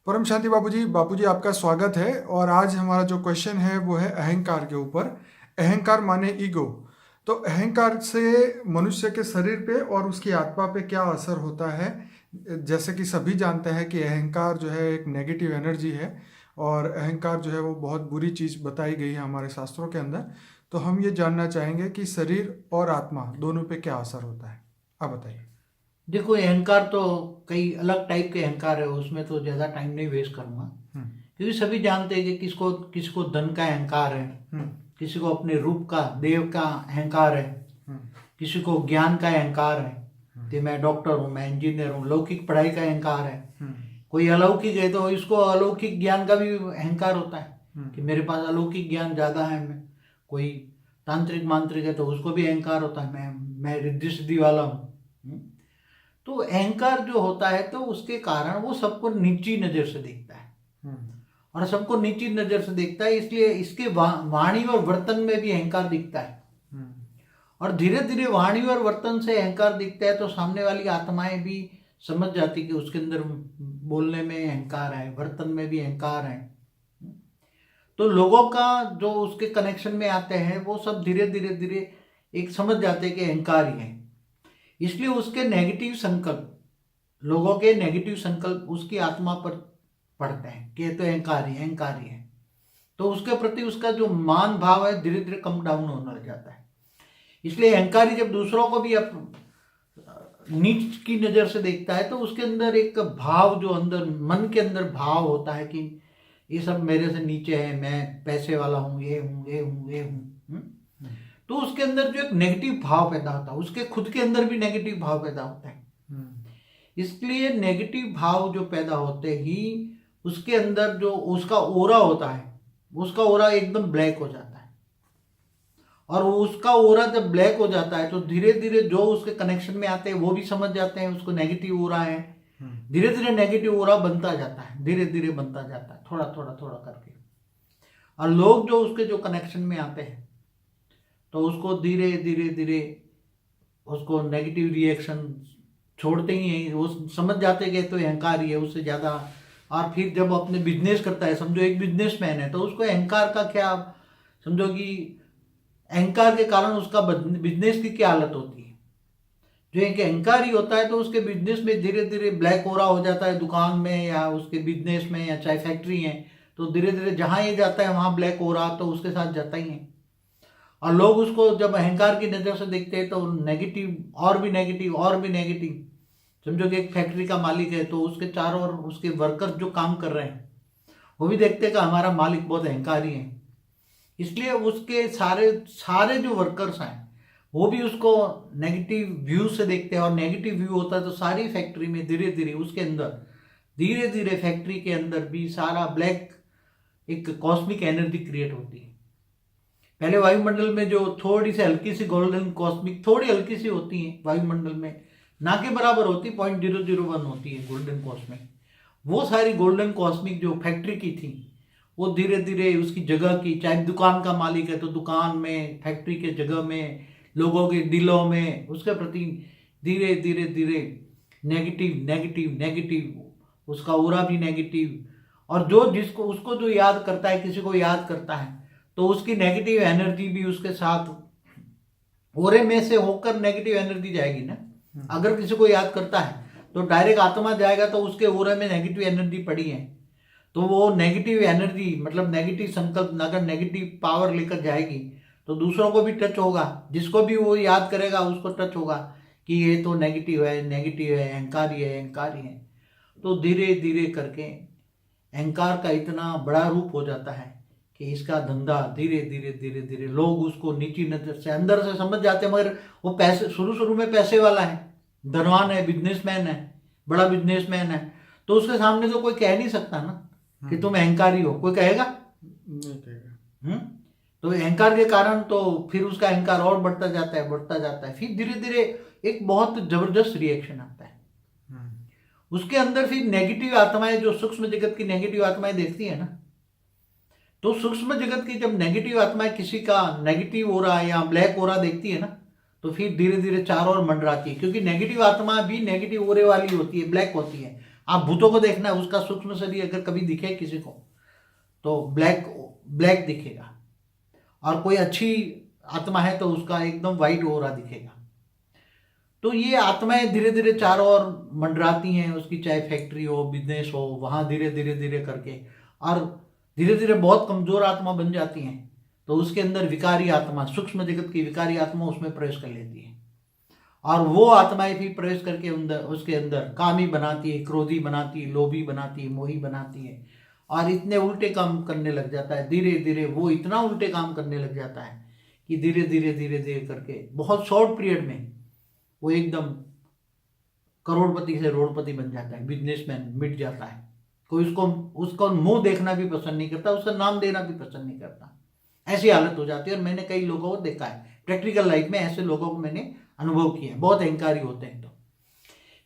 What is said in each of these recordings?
परम शांति बापूजी आपका स्वागत है। और आज हमारा जो क्वेश्चन है वो है अहंकार के ऊपर। अहंकार माने ईगो। तो अहंकार से मनुष्य के शरीर पे और उसकी आत्मा पे क्या असर होता है। जैसे कि सभी जानते हैं कि अहंकार जो है एक नेगेटिव एनर्जी है और अहंकार जो है वो बहुत बुरी चीज़ बताई गई है हमारे शास्त्रों के अंदर। तो हम ये जानना चाहेंगे कि शरीर और आत्मा दोनों पे क्या असर होता है। आप बताइए। देखो, अहंकार तो कई अलग टाइप के अहंकार है, उसमें तो ज़्यादा टाइम नहीं वेस्ट करूँगा। हम्म। क्योंकि सभी जानते हैं कि किसको धन का अहंकार है, हम्म। किसी को अपने रूप का देव का अहंकार है, हम्म। किसी को ज्ञान का अहंकार है हम्म। कि मैं डॉक्टर हूँ, मैं इंजीनियर हूँ, लौकिक पढ़ाई का अहंकार है। हम्म। कोई अलौकिक है तो इसको अलौकिक ज्ञान का भी अहंकार होता है कि हम्म। मेरे पास अलौकिक ज्ञान ज़्यादा है। मैं कोई तांत्रिक मांत्रिक है तो उसको भी अहंकार होता है, मैं रिद्धि सिद्धि वाला हूँ। तो अहंकार जो होता है तो उसके कारण वो सबको नीची नज़र से देखता है, हम्म। और सबको नीची नज़र से देखता है, इसलिए इसके वाणी और वर्तन में भी अहंकार दिखता है। हम्म। और धीरे धीरे वाणी और वर्तन से अहंकार दिखता है तो सामने वाली आत्माएं भी समझ जाती कि उसके अंदर बोलने में अहंकार है, वर्तन में भी अहंकार है। तो लोगों का जो उसके कनेक्शन में आते हैं वो सब धीरे धीरे धीरे एक समझ जाते हैं कि अहंकार ही है। इसलिए उसके नेगेटिव संकल्प, लोगों के नेगेटिव संकल्प उसकी आत्मा पर पड़ते हैं कि ये तो अहंकारी है, अहंकारी है। तो उसके प्रति उसका जो मान भाव है धीरे धीरे कम डाउन होने लग जाता है। इसलिए अहंकारी जब दूसरों को भी नीच की नज़र से देखता है तो उसके अंदर एक भाव, जो अंदर मन के अंदर भाव होता है कि ये सब मेरे से नीचे है, मैं पैसे वाला हूँ, ये हूँ, ये हूँ, ये हूँ। तो उसके अंदर जो एक नेगेटिव भाव पैदा होता है, उसके खुद के अंदर भी नेगेटिव भाव पैदा होता है। इसलिए नेगेटिव भाव जो पैदा होते ही उसके अंदर जो उसका ओरा होता है, उसका ओरा एकदम ब्लैक हो जाता है। और उसका ओरा जब ब्लैक हो जाता है तो धीरे धीरे जो उसके कनेक्शन में आते हैं वो भी समझ जाते हैं उसको नेगेटिव ओरा है। धीरे धीरे नेगेटिव ओरा बनता जाता है, धीरे धीरे बनता जाता है, थोड़ा थोड़ा थोड़ा करके। और लोग जो उसके जो कनेक्शन में आते हैं तो उसको धीरे धीरे धीरे उसको नेगेटिव रिएक्शन छोड़ते ही हैं, वो समझ जाते हैं कि तो अहंकार ही है उससे ज़्यादा। और फिर जब अपने बिजनेस करता है, समझो एक बिजनेसमैन है, तो उसको अहंकार का क्या, समझो कि अहंकार के कारण उसका बिजनेस की क्या हालत होती है। जो एक अहंकार ही होता है तो उसके बिजनेस में धीरे धीरे ब्लैक हो रहा हो जाता है, दुकान में या उसके बिजनेस में या चाहे फैक्ट्री है, तो धीरे धीरे जहाँ ये जाता है वहाँ ब्लैक हो रहा तो उसके साथ जाता ही है। और लोग उसको जब अहंकार की नज़र से देखते हैं तो नेगेटिव और भी नेगेटिव और भी नेगेटिव। समझो कि एक फैक्ट्री का मालिक है तो उसके चारों ओर उसके वर्कर्स जो काम कर रहे हैं वो भी देखते हैं कि हमारा मालिक बहुत अहंकारी है, इसलिए उसके सारे सारे जो वर्कर्स हैं वो भी उसको नेगेटिव व्यू से देखते हैं। और नेगेटिव व्यू होता है तो सारी फैक्ट्री में धीरे धीरे उसके अंदर, धीरे धीरे फैक्ट्री के अंदर भी सारा ब्लैक एक कॉस्मिक एनर्जी क्रिएट होती है। पहले वायुमंडल में जो थोड़ी सी हल्की सी गोल्डन कॉस्मिक, थोड़ी हल्की सी होती है वायुमंडल में, ना के बराबर होती, 0.001 होती है गोल्डन कॉस्मिक। वो सारी गोल्डन कॉस्मिक जो फैक्ट्री की थी वो धीरे धीरे उसकी जगह की, चाहे दुकान का मालिक है तो दुकान में, फैक्ट्री के जगह में, लोगों के दिलों में उसके प्रति धीरे धीरे धीरे नेगेटिव नेगेटिव नेगेटिव, उसका ओरा भी नेगेटिव। और जो जिसको उसको जो याद करता है, किसी को याद करता है तो उसकी नेगेटिव एनर्जी भी उसके साथ ओरे में से होकर नेगेटिव एनर्जी जाएगी ना। अगर किसी को याद करता है तो डायरेक्ट आत्मा जाएगा तो उसके ओरे में नेगेटिव एनर्जी पड़ी है, तो वो नेगेटिव एनर्जी मतलब नेगेटिव संकल्प अगर नेगेटिव पावर लेकर जाएगी तो दूसरों को भी टच होगा, जिसको भी वो याद करेगा उसको टच होगा कि ये तो नेगेटिव है, नेगेटिव है, अहंकारी है, अहंकारी है। तो धीरे धीरे करके अहंकार का इतना बड़ा रूप हो जाता है कि इसका धंधा धीरे धीरे धीरे धीरे लोग उसको नीची नजर से अंदर से समझ जाते हैं। मगर वो पैसे शुरू शुरू में पैसे वाला है, धनवान है, बिजनेसमैन है, बड़ा बिजनेसमैन है, तो उसके सामने तो कोई कह नहीं सकता ना कि तुम अहंकारी हो, कोई कहेगा नहीं कहेगा। तो अहंकार के कारण तो फिर उसका अहंकार और बढ़ता जाता है, बढ़ता जाता है, फिर धीरे धीरे एक बहुत जबरदस्त रिएक्शन आता है उसके अंदर। फिर नेगेटिव आत्माएं, जो सूक्ष्म जगत की नेगेटिव आत्माएं देखती है ना, तो सूक्ष्म जगत की जब नेगेटिव आत्माएं किसी का नेगेटिव हो रहा है या ब्लैक हो रहा देखती है ना, तो फिर धीरे धीरे चारों ओर मंडराती है, क्योंकि नेगेटिव आत्मा भी नेगेटिव ओरे वाली होती है, ब्लैक होती है, आप भूतों को देखना है, उसका सूक्ष्म शरीर अगर कभी दिखे किसी को तो ब्लैक ब्लैक दिखेगा, और कोई अच्छी आत्मा है तो उसका एकदम वाइट ओरा दिखेगा। तो ये आत्माएं धीरे धीरे चारों ओर मंडराती हैं, उसकी चाहे फैक्ट्री हो, बिजनेस हो, वहाँ धीरे धीरे धीरे करके, और धीरे धीरे बहुत कमजोर आत्मा बन जाती हैं। तो उसके अंदर विकारी आत्मा, सूक्ष्म जगत की विकारी आत्मा उसमें प्रवेश कर लेती है, और वो आत्माएं भी प्रवेश करके उसके अंदर कामी बनाती है, क्रोधी बनाती है, लोभी बनाती है, मोही बनाती है, और इतने उल्टे काम करने लग जाता है। धीरे धीरे वो इतना उल्टे काम करने लग जाता है कि धीरे धीरे धीरे धीरे करके बहुत शॉर्ट पीरियड में वो एकदम करोड़पति से रोड़पति बन जाता है, बिजनेसमैन मिट जाता है। कोई उसको मुंह देखना भी पसंद नहीं करता, उसका नाम देना भी पसंद नहीं करता, ऐसी हालत हो जाती है। और मैंने कई लोगों को देखा है प्रैक्टिकल लाइफ में, ऐसे लोगों को मैंने अनुभव किया है, बहुत अहंकारी होते हैं। तो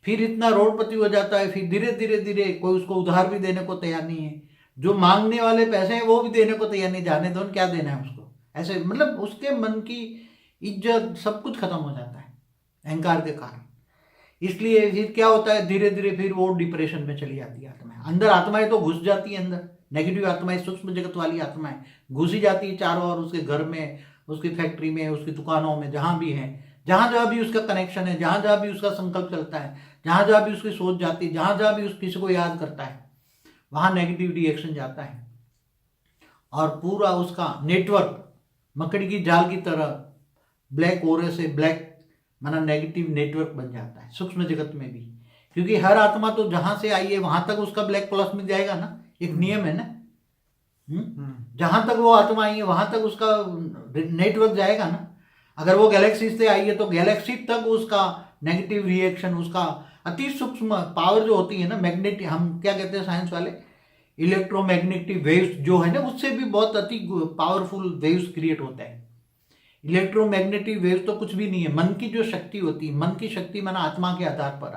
फिर इतना रोड़पति हो जाता है, फिर धीरे धीरे धीरे कोई उसको उधार भी देने को तैयार नहीं है, जो मांगने वाले पैसे हैं वो भी देने को तैयार नहीं, जाने दो क्या देना है उसको, ऐसे मतलब उसके मन की इज्जत सब कुछ खत्म हो जाता है अहंकार के कारण। इसलिए फिर क्या होता है, धीरे धीरे फिर वो डिप्रेशन में चली जाती है आत्माएं। अंदर आत्माएं तो घुस जाती है, अंदर नेगेटिव आत्माएं, सूक्ष्म जगत वाली आत्माएं घुसी जाती है चारों ओर, उसके घर में, उसकी फैक्ट्री में, उसकी दुकानों में, जहाँ भी है, जहाँ जहाँ भी उसका कनेक्शन है, जहाँ जहाँ भी उसका संकल्प चलता है, जहाँ जहाँ भी उसकी सोच जाती है, जहाँ जहाँ भी उस किसी को याद करता है, वहाँ नेगेटिव रिएक्शन जाता है, और पूरा उसका नेटवर्क मकड़ी की जाल की तरह ब्लैक ओरे से ब्लैक माना नेगेटिव नेटवर्क बन जाता है सूक्ष्म जगत में भी। क्योंकि हर आत्मा तो जहां से आई है वहां तक उसका ब्लैक प्लस में जाएगा ना, एक नियम है ना। जहां तक वो आत्मा आई है वहां तक उसका नेटवर्क जाएगा ना। अगर वो गैलेक्सी से आई है तो गैलेक्सी तक उसका नेगेटिव रिएक्शन, उसका अति सूक्ष्म पावर जो होती है ना, मैग्नेटिक, हम क्या कहते हैं साइंस वाले, इलेक्ट्रोमैग्नेटिक वेव्स जो है ना, उससे भी बहुत अति पावरफुल वेव्स क्रिएट होता है। इलेक्ट्रोमैग्नेटिक वेव्स तो कुछ भी नहीं है, मन की जो शक्ति होती है, मन की शक्ति माना आत्मा के आधार पर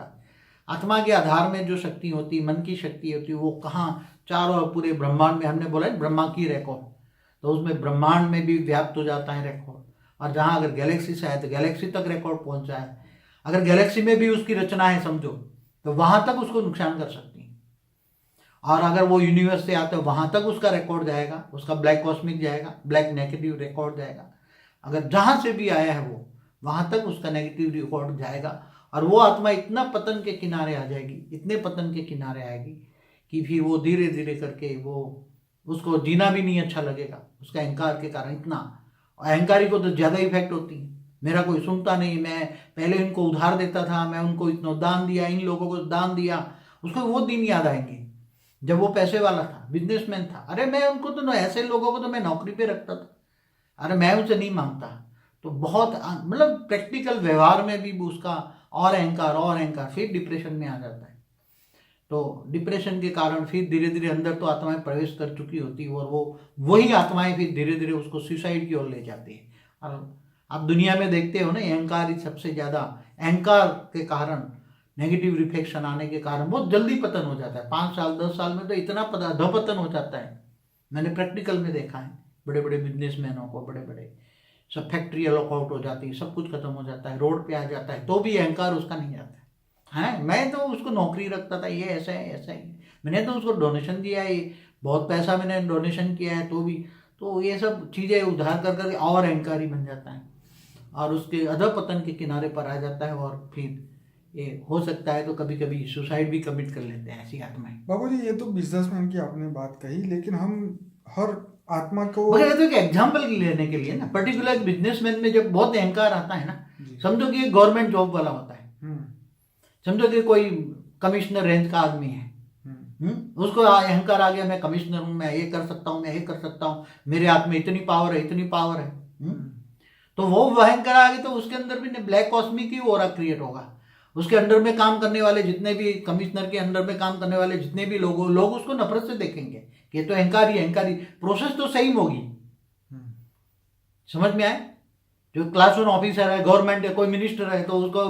आत्मा के आधार में जो शक्ति होती है, मन की शक्ति होती है, वो कहाँ चारों पूरे ब्रह्मांड में, हमने बोला है ब्रह्मा की रिकॉर्ड, तो उसमें ब्रह्मांड में भी व्याप्त हो जाता है रिकॉर्ड। और जहाँ अगर गैलेक्सी से आए तो गैलेक्सी तक रिकॉर्ड पहुंचा है। अगर गैलेक्सी में भी उसकी रचना है समझो, तो वहां तक उसको नुकसान कर सकती है। और अगर वो यूनिवर्स से आता है वहां तक उसका रिकॉर्ड जाएगा, उसका ब्लैक कॉस्मिक जाएगा, ब्लैक नेगेटिव रिकॉर्ड जाएगा। अगर जहां से भी आया है वो वहां तक उसका नेगेटिव रिकॉर्ड जाएगा, और वो आत्मा इतना पतन के किनारे आ जाएगी, इतने पतन के किनारे आएगी कि फिर वो धीरे धीरे करके वो उसको जीना भी नहीं अच्छा लगेगा, उसका अहंकार के कारण। इतना अहंकारी को तो ज़्यादा इफेक्ट होती है, मेरा कोई सुनता नहीं, मैं पहले इनको उधार देता था, मैं उनको इतना दान दिया, इन लोगों को दान दिया, उसको वो दिन याद आएंगे जब वो पैसे वाला था, बिजनेसमैन था। अरे मैं उनको तो ऐसे लोगों को तो मैं नौकरी पे रखता था, अरे मैं उनसे नहीं मांगता। तो बहुत मतलब प्रैक्टिकल व्यवहार में भी उसका और अहंकार फिर डिप्रेशन में आ जाता है। तो डिप्रेशन के कारण फिर धीरे धीरे अंदर तो आत्माएं प्रवेश कर चुकी होती है, और वो वही आत्माएं फिर धीरे धीरे उसको सुसाइड की ओर ले जाती है। और आप दुनिया में देखते हो ना, अहंकार ही सबसे ज़्यादा, अहंकार के कारण नेगेटिव रिफ्लेक्शन आने के कारण बहुत जल्दी पतन हो जाता है। 5 साल 10 साल में तो इतना अधोपतन हो जाता है, मैंने प्रैक्टिकल में देखा है। बड़े बड़े बिजनेसमैनों को, बड़े बड़े सब फैक्ट्री लॉकआउट हो जाती है, सब कुछ खत्म हो जाता है, रोड पे आ जाता है, तो भी अहंकार उसका नहीं जाता है। मैं तो उसको नौकरी रखता था, ये ऐसा है ऐसा है, मैंने तो उसको डोनेशन दिया है, बहुत पैसा मैंने डोनेशन किया है, तो भी तो ये सब चीज़ें उधार कर करके और अहंकारी बन जाता है, और उसके अधपतन के किनारे पर आ जाता है। और फिर ये हो सकता है तो कभी कभी सुसाइड भी कमिट कर लेते हैं ऐसी आत्माएं। बाबूजी, ये तो बिजनेसमैन की आपने बात कही, लेकिन हम हर आत्मा को, मगर तो एक एग्जाम्पल लेने के लिए ना, पर्टिकुलर बिजनेसमैन में जब बहुत अहंकार आता है ना, समझो कि गवर्नमेंट जॉब वाला होता है, समझो कि कोई कमिश्नर रेंज का आदमी है, उसको अहंकार आ गया, मैं कमिश्नर हूं, मैं ये कर सकता हूं, मैं ये कर सकता हूं, मेरे हाथ में इतनी पावर है, इतनी पावर है। तो वो अहंकार आ गया तो उसके अंदर भी ब्लैक कॉस्मिक ही ओरा क्रिएट होगा। उसके अंडर में काम करने वाले जितने भी, कमिश्नर के अंडर में काम करने वाले जितने भी लोग उसको नफरत से देखेंगे कि ये तो अहंकारी। प्रोसेस तो सेम होगी, समझ में आए? जो क्लास 1 ऑफिसर है, गवर्नमेंट है, कोई मिनिस्टर है, तो उसको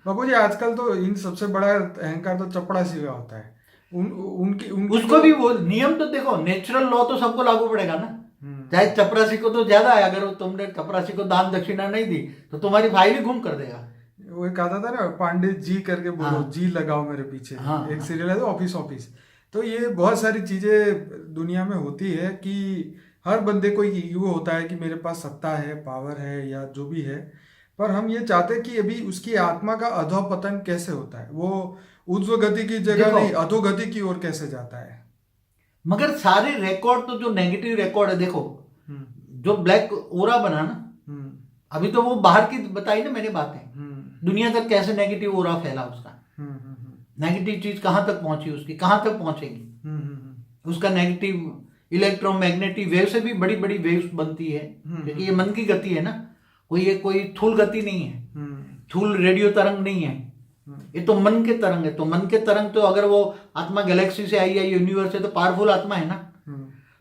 बाबूजी आजकल तो इन सबसे बड़ा अहंकार तो चपड़ासी का होता है। उनकी उसको भी वो नियम तो देखो, नेचुरल लॉ तो सबको लागू पड़ेगा ना। चाहे चपरासी को तो ज्यादा है, अगर तुमने चपरासी को दान दक्षिणा नहीं दी तो तुम्हारी फाइल ही गुम कर देगा। वो एक आता था ना, पांडे जी करके बोलो, हाँ। जी लगाओ मेरे पीछे, हाँ, एक हाँ। सीरियल है ऑफिस ऑफिस। तो ये बहुत सारी चीजें दुनिया में होती है कि हर बंदे को ईगो होता है कि मेरे पास सत्ता है, पावर है, या जो भी है। पर हम ये चाहते हैं कि अभी उसकी आत्मा का अधोपतन कैसे होता है, वो ऊर्ध्व गति की जगह देखो, नहीं अधोगति की ओर कैसे जाता है। मगर सारे रिकॉर्ड तो जो नेगेटिव रिकॉर्ड है, देखो हम्म। जो ब्लैक ओरा बना ना, हम्म। अभी तो वो बाहर की बताई ना मैंने बातें, हम्म। दुनिया तक कैसे नेगेटिव ओरा फैला उसका, हम्म। हम्म। नेगेटिव चीज कहाँ तक पहुंची, उसकी कहाँ तक पहुंचेगी, उसका नेगेटिव इलेक्ट्रोमैग्नेटिक वेव से भी बड़ी बड़ी वेव्स बनती है, क्योंकि ये मन की गति है ना, कोई थूल गति नहीं है, थूल रेडियो तरंग नहीं है, ये तो मन के तरंग है। तो मन के तरंग तो अगर वो आत्मा गैलेक्सी से आई है, यूनिवर्स है, तो पावरफुल आत्मा है ना,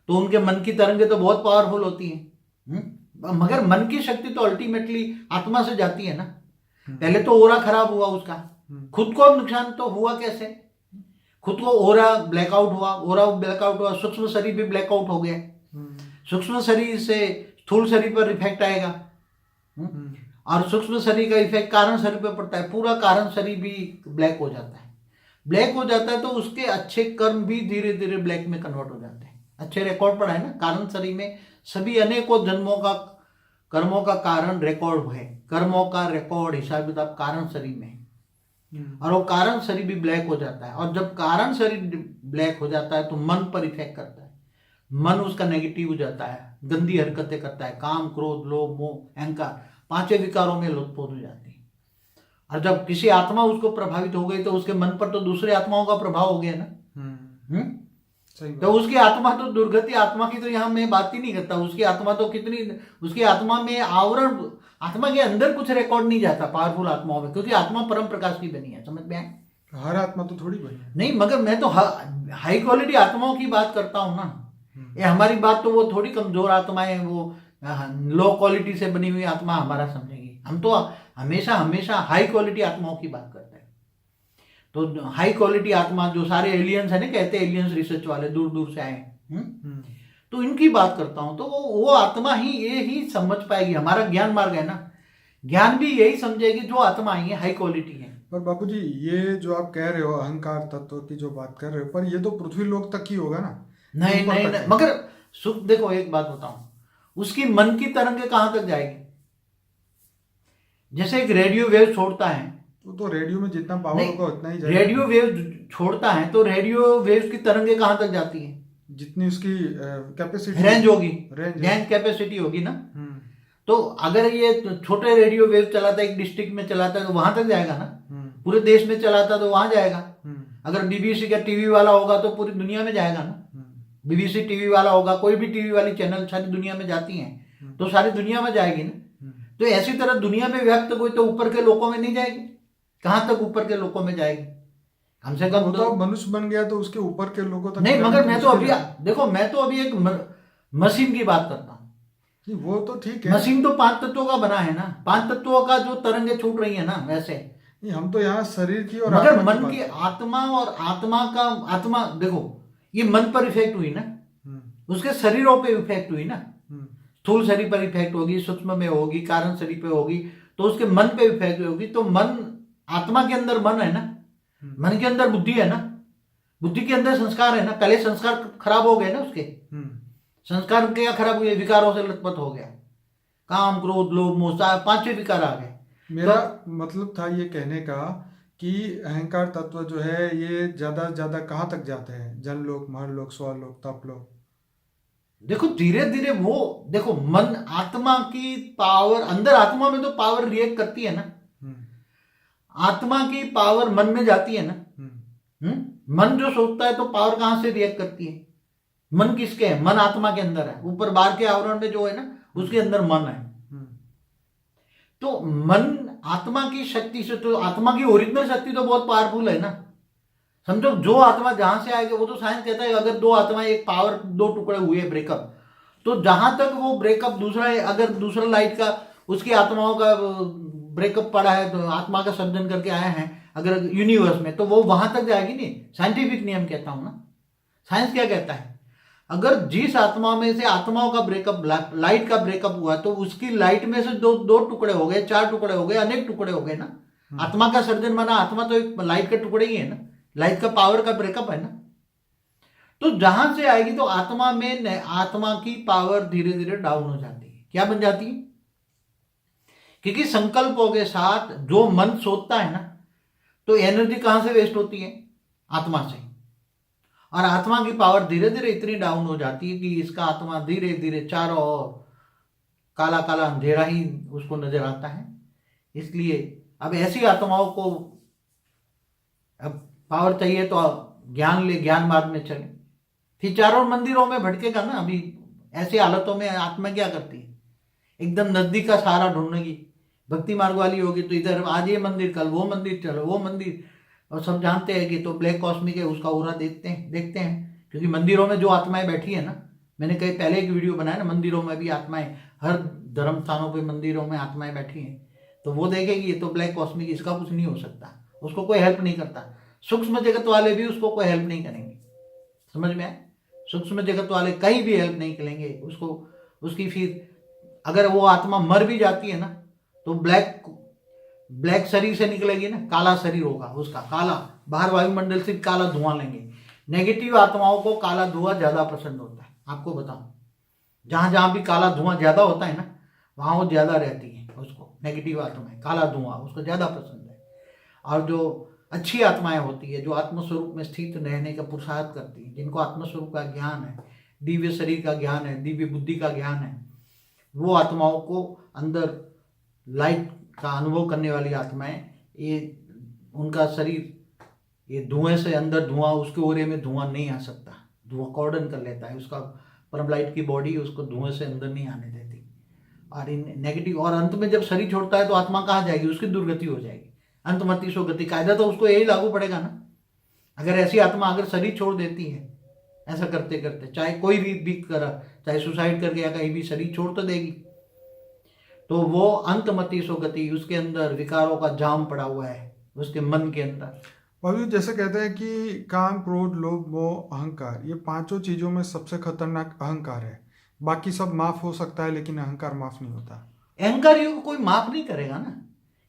तो उनके मन की तरंगे तो बहुत पावरफुल होती हैं। मगर मन की शक्ति तो अल्टीमेटली आत्मा से जाती है ना। पहले तो ओरा खराब हुआ उसका, खुद को नुकसान तो हुआ कैसे, खुद को ओरा ब्लैकआउट हुआ, सूक्ष्म शरीर भी ब्लैकआउट हो गया, सूक्ष्म शरीर से स्थूल शरीर पर इफेक्ट आएगा, और सूक्ष्म शरीर का इफेक्ट कारण शरीर पर पड़ता है, पूरा कारण शरीर भी ब्लैक हो जाता है। ब्लैक हो जाता है तो उसके अच्छे कर्म भी धीरे धीरे ब्लैक में कन्वर्ट हो जाते हैं। अच्छे रिकॉर्ड पड़ा है ना, कारण शरीर में सभी अनेकों जन्मों का कर्मों का कारण रिकॉर्ड है, कर्मों का रिकॉर्ड हिसाब किताब कारण शरीर में, और वो कारण शरीर भी ब्लैक हो जाता है। और जब कारण शरीर ब्लैक हो जाता है तो मन पर इफेक्ट करता है, मन उसका नेगेटिव हो जाता है, गंदी हरकतें करता है, काम क्रोध लोभ मोह अहंकार, पांचों विकारों में लुत्फोत हो जाती है। और जब किसी आत्मा उसको प्रभावित हो गई तो उसके मन पर तो दूसरे आत्माओं का प्रभाव हो गया ना। तो उसकी आत्मा तो दुर्गति आत्मा की तो यहाँ मैं बात ही नहीं करता, उसकी आत्मा तो कितनी, उसकी आत्मा में आवरण, आत्मा के अंदर कुछ रिकॉर्ड नहीं जाता पावरफुल आत्माओं में, क्योंकि आत्मा परम प्रकाश की बनी है, समझ में आए? हर आत्मा तो थोड़ी बनी है। नहीं, मगर मैं तो हाई क्वालिटी आत्माओं की बात करता हूँ ना। ये हमारी बात तो वो थोड़ी कमजोर आत्माएं, वो लो क्वालिटी से बनी हुई आत्मा हमारा समझेगी। हम तो हमेशा हमेशा हाई क्वालिटी आत्माओं की बात करते हैं। तो हाई क्वालिटी आत्मा जो सारे एलियंस है ना, कहते हैं एलियंस रिसर्च वाले दूर दूर से आए, तो इनकी बात करता हूं। तो वो आत्मा ही ये ही समझ पाएगी, हमारा ज्ञान मार्ग है ना, ज्ञान भी यही समझेगी जो आत्मा आई है, हाई क्वालिटी है। पर बापूजी, ये जो आप कह रहे हो अहंकार तत्व की जो बात कर रहे हो, पर ये तो पृथ्वी लोक तक ही होगा ना। नहीं नहीं, नहीं, मगर सुख देखो, एक बात बताऊं, उसकी मन की तरंगे कहां तक जाएगी? जैसे एक रेडियो वेव छोड़ता है, तो रेडियो में जितना पावर होगा उतना ही जाएगा। रेडियो वेव छोड़ता है तो रेडियो वेव की तरंगे कहां तक जाती है? जितनी उसकी कैपेसिटी रेंज होगी, रेंज कैपेसिटी होगी ना। तो अगर ये छोटे रेडियो वेव चलाता है, एक डिस्ट्रिक्ट में चलाता है तो वहां तक जाएगा ना, पूरे देश में चलाता तो वहां जाएगा। अगर बीबीसी का टीवी वाला होगा तो पूरी दुनिया में जाएगा ना, बीबीसी टीवी वाला होगा, कोई भी टीवी वाली चैनल सारी दुनिया में जाती हैं तो सारी दुनिया में जाएगी ना। तो ऐसी तरह दुनिया में व्यक्त कोई तो ऊपर के लोकों में नहीं जाएगी, कहां तक ऊपर के लोकों में जाएगी? कम से कम तो मनुष्य बन गया तो उसके ऊपर के लोगों तक नहीं। मगर मैं तो अभी देखो, मैं तो अभी एक मशीन की बात करता हूँ। वो तो ठीक है, मशीन तो 5 तत्वों का बना है ना, 5 तत्वों का जो तरंगे छूट रही है ना, वैसे नहीं, हम तो यहाँ शरीर की और मगर मन की आत्मा और आत्मा देखो, ये मन पर इफेक्ट हुई ना, उसके शरीरों पे इफेक्ट हुई ना, स्थूल शरीर पर इफेक्ट होगी, सूक्ष्म में होगी, कारण शरीर पे होगी, तो उसके मन पे इफेक्ट होगी। तो मन, आत्मा के अंदर मन है ना, मन के अंदर बुद्धि है ना, बुद्धि के अंदर संस्कार है ना। पहले संस्कार खराब हो गए ना, उसके संस्कार क्या खराब हुए? विकारों से लथपथ हो गया, काम क्रोध लोभ मोह 5 विकार आ गए। मेरा मतलब था ये कहने का कि अहंकार तत्व जो है ये ज्यादा कहाँ तक जाते हैं? जनलोक, महरलोक, स्वरलोक, तपलोक। देखो धीरे धीरे वो देखो, मन आत्मा की पावर, अंदर आत्मा में तो पावर रिएक्ट करती है ना, आत्मा की पावर मन में जाती है ना। मन जो सोचता है तो पावर कहां से रिएक्ट करती है? मन किसके है? मन आत्मा के अंदर है, ऊपर बाहर के आवरण में जो है ना, उसके अंदर मन है। तो मन आत्मा की शक्ति से, तो आत्मा की ओरिजिनल शक्ति तो बहुत पावरफुल है ना। समझो, जो आत्मा जहां से आएगी, वो तो साइंस कहता है अगर 2 आत्माएं एक पावर 2 टुकड़े हुए ब्रेकअप, तो जहां तक वो ब्रेकअप दूसरा है, अगर दूसरा लाइट का उसकी आत्माओं का ब्रेकअप पड़ा है, तो आत्मा का सर्जन करके आए हैं अगर यूनिवर्स में, तो वो वहां तक जाएगी नहीं। साइंटिफिक नियम कहता हूं ना, साइंस क्या कहता है, अगर जिस आत्मा में से आत्माओं का ब्रेकअप, लाइट का ब्रेकअप हुआ, तो उसकी लाइट में से दो टुकड़े हो गए, 4 टुकड़े हो गए, अनेक टुकड़े हो गए ना, आत्मा का सर्जन माना, आत्मा तो एक लाइट का टुकड़ा ही है ना, लाइट का पावर का ब्रेकअप है ना। तो जहां से आएगी तो आत्मा में आत्मा की पावर धीरे धीरे डाउन हो जाती है। क्या बन जाती है? क्योंकि संकल्पों के साथ जो मन सोचता है ना, तो एनर्जी कहां से वेस्ट होती है? आत्मा से। और आत्मा की पावर धीरे धीरे इतनी डाउन हो जाती है कि इसका आत्मा धीरे धीरे चारों ओर काला काला अंधेरा ही उसको नजर आता है। इसलिए अब ऐसी आत्माओं को अब पावर चाहिए तो ज्ञान ले, ज्ञान मार्ग में चले। फिर चारों मंदिरों में भटकेगा ना। अभी ऐसी हालतों में आत्मा क्या करती है? एकदम नजदीक का सहारा ढूंढनेगी। भक्ति मार्ग वाली होगी तो इधर आज ये मंदिर, कल वो मंदिर, चलो वो मंदिर। और सब जानते हैं कि तो ब्लैक कॉस्मिक है, उसका उरा देखते हैं। क्योंकि मंदिरों में जो आत्माएं बैठी है ना, मैंने कहीं पहले एक वीडियो बनाया ना, मंदिरों में भी आत्माएं, हर धर्म स्थानों पे मंदिरों में आत्माएं बैठी हैं, तो वो देखेगी ये तो ब्लैक कॉस्मिक, इसका कुछ नहीं हो सकता, उसको कोई हेल्प नहीं करता। सूक्ष्म जगत वाले भी उसको कोई हेल्प नहीं करेंगे। समझ में आए? सूक्ष्म जगत वाले कहीं भी हेल्प नहीं करेंगे उसको। उसकी फिर अगर वो आत्मा मर भी जाती है ना, तो ब्लैक शरीर से निकलेगी ना, काला शरीर होगा उसका, काला, बाहर वायुमंडल से काला धुआं लेंगे। नेगेटिव आत्माओं को काला धुआं ज्यादा पसंद होता है। आपको बताऊं, जहां जहां भी काला धुआं ज्यादा होता है ना, वहां वो ज्यादा रहती है। उसको नेगेटिव आत्माएं, काला धुआं उसको ज्यादा पसंद है। और जो अच्छी आत्माएं होती है, जो आत्मस्वरूप में स्थित रहने का पुरुषार्थ करती है, जिनको आत्मस्वरूप का ज्ञान है, दिव्य शरीर का ज्ञान है, दिव्य बुद्धि का ज्ञान है, वो आत्माओं को अंदर लाइट का अनुभव करने वाली आत्माएं, ये उनका शरीर ये धुएं से अंदर धुआं, उसके ओरे में धुआं नहीं आ सकता, धुआं कॉर्डन कर लेता है। उसका परम लाइट की बॉडी उसको धुएं से अंदर नहीं आने देती। और इन नेगेटिव, और अंत में जब शरीर छोड़ता है तो आत्मा कहाँ जाएगी? उसकी दुर्गति हो जाएगी। अंतमति सो गति, कायदा तो उसको यही लागू पड़ेगा ना। अगर ऐसी आत्मा अगर शरीर छोड़ देती है ऐसा करते करते, चाहे कोई भी करा, चाहे सुसाइड करके या कहीं भी शरीर छोड़ तो देगी, तो वो अंतमति सो गति, उसके अंदर विकारों का जाम पड़ा हुआ है उसके मन के अंदर। बाबू जैसे कहते हैं कि काम, क्रोध, लोभ, मोह, अहंकार, ये पांचों चीजों में सबसे खतरनाक अहंकार है। बाकी सब माफ हो सकता है लेकिन अहंकार माफ नहीं होता। अहंकारियों को कोई माफ नहीं करेगा ना,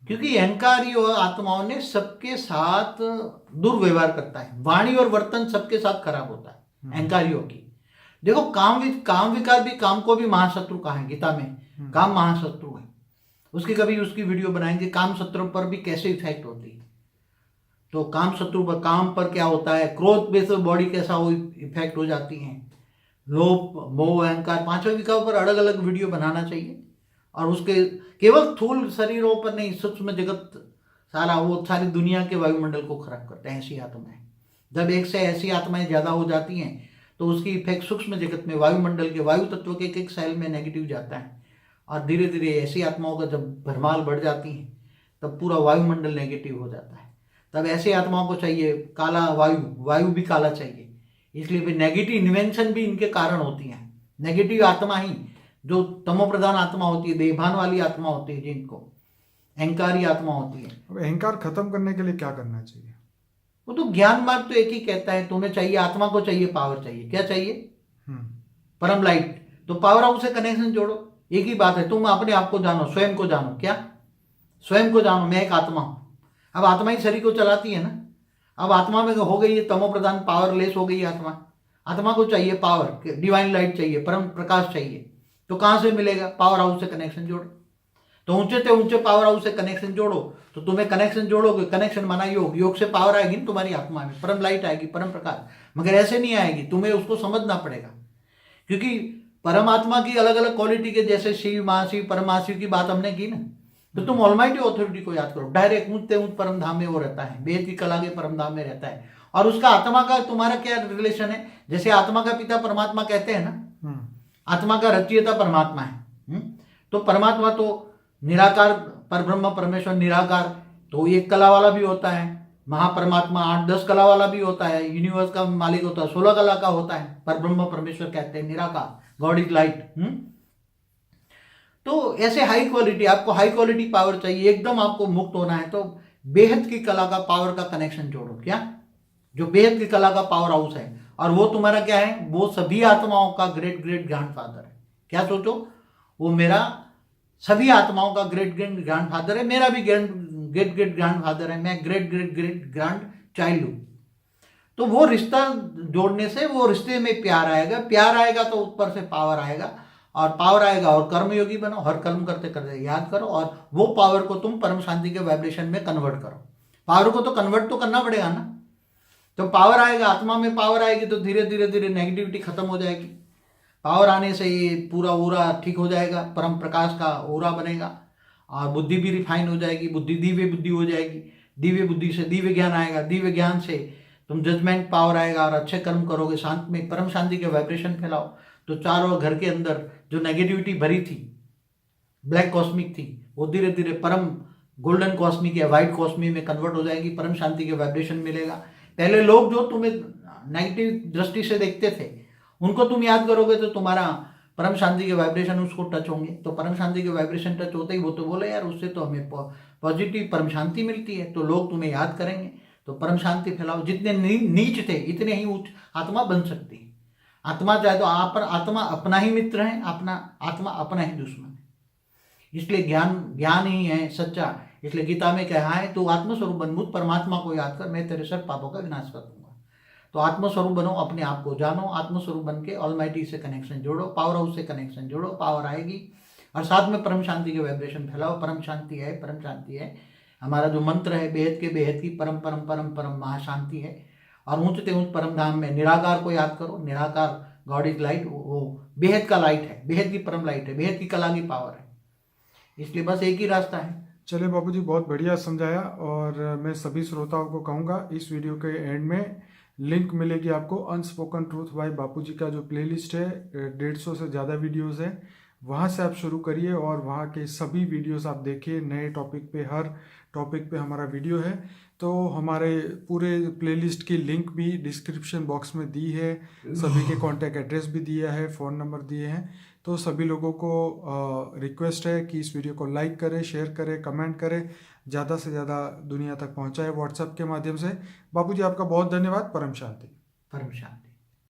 क्योंकि अहंकारी और आत्माओं ने सबके साथ दुर्व्यवहार करता है। वाणी और वर्तन सबके साथ खराब होता है अहंकारियों की। देखो काम विकार भी, काम को भी महाशत्रु कहा है गीता में। काम महाशत्रु है। उसकी कभी उसकी वीडियो बनाएंगे, काम शत्रु पर भी कैसे इफेक्ट होती है। तो काम शत्रु पर, काम पर क्या होता है, क्रोध पे तो बॉडी कैसा वो इफेक्ट हो जाती है, लोभ, मोह, अहंकार, पांचों विकारों पर अलग अलग वीडियो बनाना चाहिए। और उसके केवल स्थूल शरीरों पर नहीं, सूक्ष्म जगत सारा, वो सारी दुनिया के वायुमंडल को खराब करते हैं ऐसी आत्माएं। जब एक से ऐसी आत्माएं ज्यादा हो जाती हैं तो उसकी इफेक्ट सूक्ष्म जगत में, वायुमंडल के वायु तत्व के एक सेल में नेगेटिव जाता है। और धीरे धीरे ऐसी आत्माओं का जब भरमाल बढ़ जाती है तब पूरा वायुमंडल नेगेटिव हो जाता है। तब ऐसी आत्माओं को चाहिए काला वायु भी काला चाहिए। इसलिए फिर नेगेटिव इन्वेंशन भी इनके कारण होती है। नेगेटिव आत्मा ही, जो तमो प्रधान आत्मा होती है, देहभान वाली आत्मा होती है, जिनको अहंकारी आत्मा होती है। अब अहंकार खत्म करने के लिए क्या करना चाहिए? वो तो ज्ञान मार्ग तो एक ही कहता है, तुम्हें चाहिए, आत्मा को चाहिए पावर चाहिए। क्या चाहिए? परम लाइट। तो पावर हाउस से कनेक्शन जोड़ो। एक ही बात है, तुम अपने आप को जानो, स्वयं को जानो। क्या? स्वयं को जानो, मैं एक आत्मा हूं। अब आत्मा ही शरीर को चलाती है ना। अब आत्मा में हो गई है तमो प्रधान, पावरलेस हो गई है आत्मा। आत्मा को चाहिए पावर, डिवाइन लाइट चाहिए, परम प्रकाश चाहिए। तो कहां से मिलेगा? पावर हाउस से कनेक्शन जोड़ो। तो ऊंचे से ऊंचे पावर हाउस से कनेक्शन जोड़ो। तो तुम्हें कनेक्शन जोड़ोगे, कनेक्शन माना योग, योग से पावर आएगी ना तुम्हारी आत्मा में, परम लाइट आएगी, परम प्रकाश। मगर ऐसे नहीं आएगी, तुम्हें उसको समझना पड़ेगा। क्योंकि परमात्मा की अलग अलग क्वालिटी के, जैसे शिव, महाशिव, परमाशिव की बात हमने की ना, तो तुम ऑलमाइटी ऑथोरिटी को याद करो। डायरेक्ट ऊंचते ऊंच परम धाम में वो रहता है, वेद की कला के परम धाम में रहता है। और उसका आत्मा का तुम्हारा क्या रिलेशन है? जैसे आत्मा का पिता परमात्मा कहते हैं ना, आत्मा का रचयिता परमात्मा है। तो परमात्मा तो निराकार, परब्रह्म परमेश्वर निराकार, तो एक कला वाला भी होता है। महापरमात्मा 8-10 कला वाला भी होता है, यूनिवर्स का मालिक होता है, 16 कला का होता है। परब्रह्म परमेश्वर कहते हैं निराकार, गॉड इज लाइट। तो ऐसे हाई क्वालिटी, आपको हाई क्वालिटी पावर चाहिए, एकदम आपको मुक्त होना है, तो बेहद की कला का पावर का कनेक्शन जोड़ो। क्या? जो बेहद की कला का पावर हाउस है, और वो तुम्हारा क्या है? वो सभी आत्माओं का ग्रेट ग्रेट ग्रैंडफादर है। क्या सोचो? वो मेरा सभी आत्माओं का ग्रेट ग्रैंडफादर है, मेरा भी ग्रेट ग्रेट ग्रैंड फादर है, मैं great great great grand child हूँ। तो वो रिश्ता जोड़ने से वो रिश्ते में प्यार आएगा, प्यार आएगा तो ऊपर से पावर आएगा, और पावर आएगा और कर्मयोगी बनो, हर कर्म करते करते याद करो, और वो पावर को तुम परम शांति के वाइब्रेशन में कन्वर्ट करो। पावर को तो कन्वर्ट तो करना पड़ेगा ना। तो पावर आएगा, आत्मा में पावर आएगी तो धीरे धीरे धीरे नेगेटिविटी खत्म हो जाएगी। पावर आने से ये पूरा ओरा ठीक हो जाएगा, परम प्रकाश का ओरा बनेगा, और बुद्धि भी रिफाइन हो जाएगी, बुद्धि दिव्य बुद्धि हो जाएगी, दिव्य बुद्धि से दिव्य ज्ञान आएगा, दिव्य ज्ञान से तुम जजमेंट पावर आएगा और अच्छे कर्म करोगे, शांत में परम शांति के वाइब्रेशन फैलाओ, तो चारों घर के अंदर जो नेगेटिविटी भरी थी, ब्लैक कॉस्मिक थी, वो धीरे धीरे परम गोल्डन कॉस्मिक या वाइट कॉस्मिक में कन्वर्ट हो जाएगी, परम शांति के वाइब्रेशन मिलेगा। पहले लोग जो तुम्हें नेगेटिव दृष्टि से देखते थे उनको तुम याद करोगे तो तुम्हारा परम शांति के वाइब्रेशन उसको टच होंगे, तो परम शांति के वाइब्रेशन टच होते ही वो तो बोले यार उससे तो हमें पॉजिटिव परम शांति मिलती है, तो लोग तुम्हें याद करेंगे। तो परम शांति फैलाओ, जितने नीच थे इतने ही उच्च आत्मा बन सकती है। आत्मा चाहे तो आत्मा अपना ही मित्र है, आत्मा अपना ही दुश्मन है। इसलिए ज्ञान ही है सच्चा। इसलिए गीता में कहा है तो आत्मस्वरूप बन, मुझ परमात्मा को याद कर, मैं तेरे सब पापों का विनाश कर दूंगा। तो आत्मस्वरूप बनो, अपने आप को जानो, आत्मस्वरूप बन के ऑलमाइटी से कनेक्शन जोड़ो, पावर हाउस से कनेक्शन जोड़ो, पावर आएगी, और साथ में परम शांति के वाइब्रेशन फैलाओ। परम शांति है, परम शांति है। हमारा जो मंत्र है बेहद के बेहद की परम परम परम परम महाशांति है। और ऊंचते ऊंच परम धाम में निराकार को याद करो, निराकार गॉड इज लाइट, वो बेहद का लाइट है, बेहद की परम लाइट है, बेहद की कला की पावर है। इसलिए बस एक ही रास्ता है। चलिए बापूजी, बहुत बढ़िया समझाया। और मैं सभी श्रोताओं को कहूँगा इस वीडियो के एंड में लिंक मिलेगी आपको अनस्पोकन ट्रूथ बाय बापूजी का जो प्लेलिस्ट है, 150 से ज़्यादा वीडियोस है, वहाँ से आप शुरू करिए और वहाँ के सभी वीडियोस आप देखिए। नए टॉपिक पे, हर टॉपिक पे हमारा वीडियो है। तो हमारे पूरे प्लेलिस्ट की लिंक भी डिस्क्रिप्शन बॉक्स में दी है, सभी के कॉन्टैक्ट एड्रेस भी दिया है, फ़ोन नंबर दिए हैं। तो सभी लोगों को रिक्वेस्ट है कि इस वीडियो को लाइक करें, शेयर करें, कमेंट करें, ज़्यादा से ज़्यादा दुनिया तक पहुँचाएं व्हाट्सएप के माध्यम से। बापूजी आपका बहुत धन्यवाद। परम शांति। परम शांति।